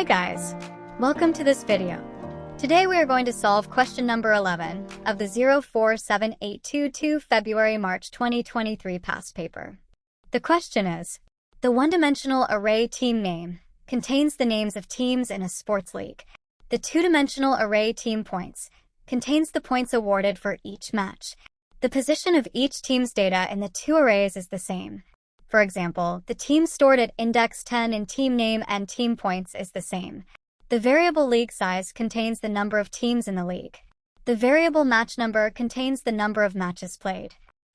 Hi guys! Welcome to this video. Today we are going to solve question number 11 of the 047822 February-March 2023 past paper. The question is, the one-dimensional array team name contains the names of teams in a sports league. The two-dimensional array team points contains the points awarded for each match. The position of each team's data in the two arrays is the same. For example, the team stored at index 10 in team name and team points is the same. The variable league size contains the number of teams in the league. The variable match number contains the number of matches played.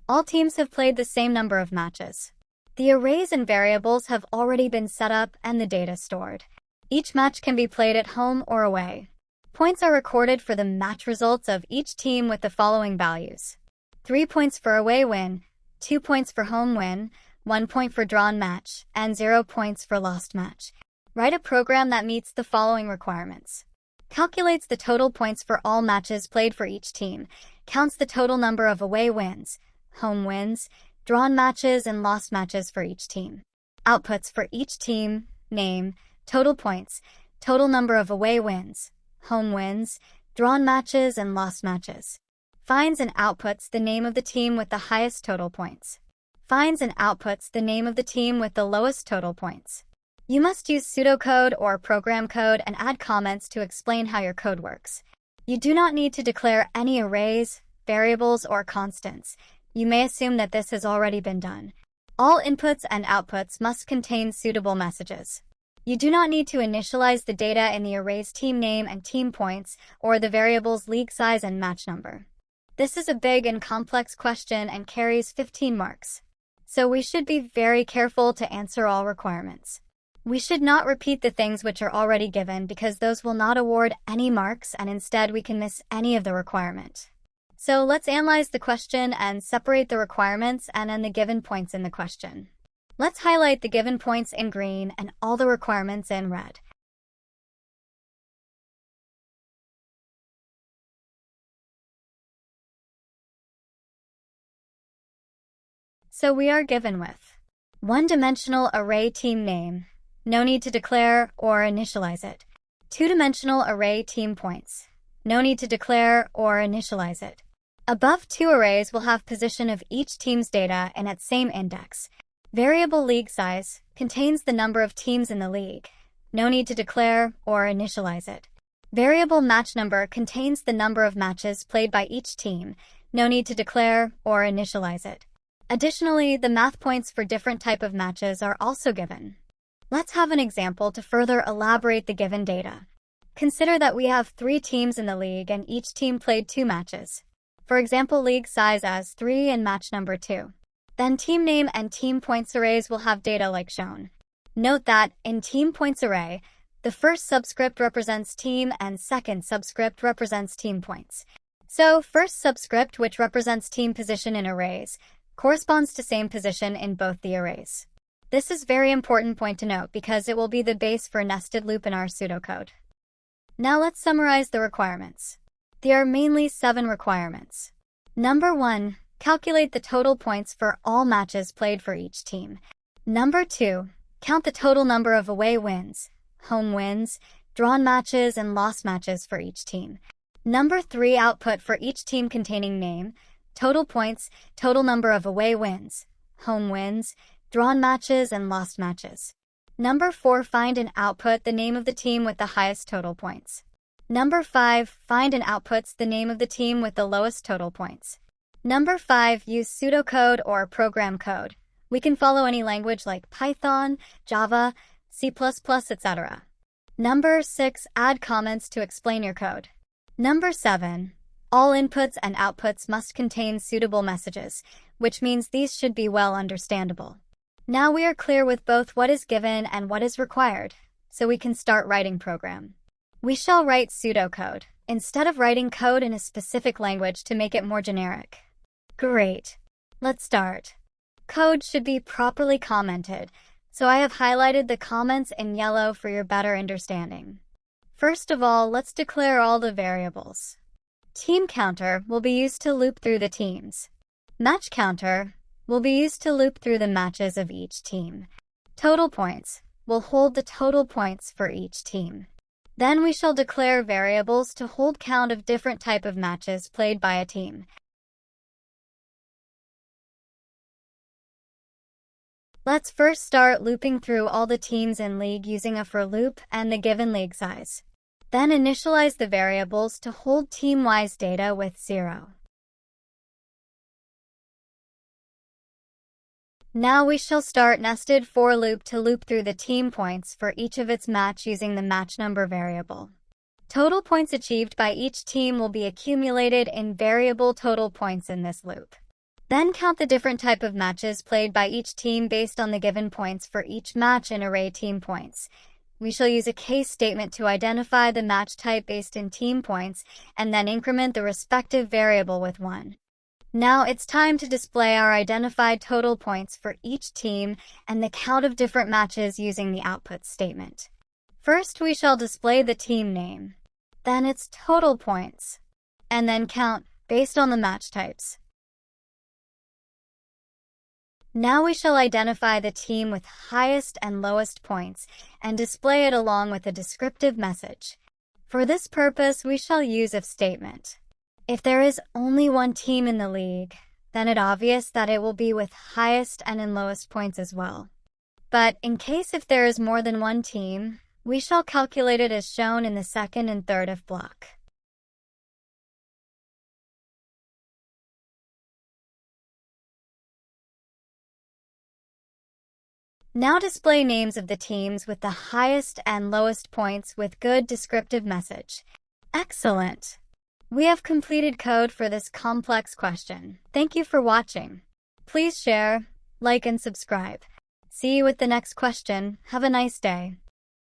All teams have played the same number of matches. The arrays and variables have already been set up and the data stored. Each match can be played at home or away. Points are recorded for the match results of each team with the following values: 3 points for away win, 2 points for home win, 1 point for drawn match, and 0 points for lost match. Write a program that meets the following requirements. Calculates the total points for all matches played for each team. Counts the total number of away wins, home wins, drawn matches, and lost matches for each team. Outputs for each team, name, total points, total number of away wins, home wins, drawn matches, and lost matches. Finds and outputs the name of the team with the highest total points. Finds and outputs the name of the team with the lowest total points. You must use pseudocode or program code and add comments to explain how your code works. You do not need to declare any arrays, variables, or constants. You may assume that this has already been done. All inputs and outputs must contain suitable messages. You do not need to initialize the data in the array's team name and team points or the variables league size and match number. This is a big and complex question and carries 15 marks. So we should be very careful to answer all requirements. We should not repeat the things which are already given because those will not award any marks and instead we can miss any of the requirement. So let's analyze the question and separate the requirements and then the given points in the question. Let's highlight the given points in green and all the requirements in red. So we are given with one-dimensional array team name. No need to declare or initialize it. Two-dimensional array team points. No need to declare or initialize it. Above two arrays will have position of each team's data and at same index. Variable league size contains the number of teams in the league. No need to declare or initialize it. Variable match number contains the number of matches played by each team. No need to declare or initialize it. Additionally, the math points for different type of matches are also given. Let's have an example to further elaborate the given data. Consider that we have 3 teams in the league and each team played 2 matches. For example, league size as 3 and match number 2. Then team name and team points arrays will have data like shown. Note that in team points array, the first subscript represents team and second subscript represents team points. So first subscript, which represents team position in arrays, corresponds to same position in both the arrays. This is very important point to note because it will be the base for nested loop in our pseudocode. Now let's summarize the requirements. There are mainly 7 requirements. Number 1, calculate the total points for all matches played for each team. Number 2, count the total number of away wins, home wins, drawn matches, and lost matches for each team. Number 3, output for each team containing name, total points, total number of away wins, home wins, drawn matches, and lost matches. Number 4, find and output the name of the team with the highest total points. Number 5, find and outputs the name of the team with the lowest total points. Number 5, use pseudocode or program code. We can follow any language like Python, Java, C++, etc. Number 6, add comments to explain your code. Number 7, all inputs and outputs must contain suitable messages, which means these should be well understandable. Now we are clear with both what is given and what is required, so we can start writing program. We shall write pseudocode, instead of writing code in a specific language to make it more generic. Great. Let's start. Code should be properly commented, so I have highlighted the comments in yellow for your better understanding. First of all, let's declare all the variables. Team counter will be used to loop through the teams. Match counter will be used to loop through the matches of each team. Total points will hold the total points for each team. Then we shall declare variables to hold count of different type of matches played by a team. Let's first start looping through all the teams in league using a for loop and the given league size. Then initialize the variables to hold team-wise data with 0. Now we shall start nested for loop to loop through the team points for each of its match using the match number variable. Total points achieved by each team will be accumulated in variable total points in this loop. Then count the different type of matches played by each team based on the given points for each match in array team points. We shall use a case statement to identify the match type based in team points and then increment the respective variable with 1. Now it's time to display our identified total points for each team and the count of different matches using the output statement. First, we shall display the team name, then its total points, and then count based on the match types. Now we shall identify the team with highest and lowest points and display it along with a descriptive message. For this purpose, we shall use if statement. If there is only one team in the league, then it's obvious that it will be with highest and in lowest points as well. But in case if there is more than one team, we shall calculate it as shown in the second and third if block. Now display names of the teams with the highest and lowest points with good descriptive message. Excellent! We have completed code for this complex question. Thank you for watching. Please share, like, and subscribe. See you with the next question. Have a nice day.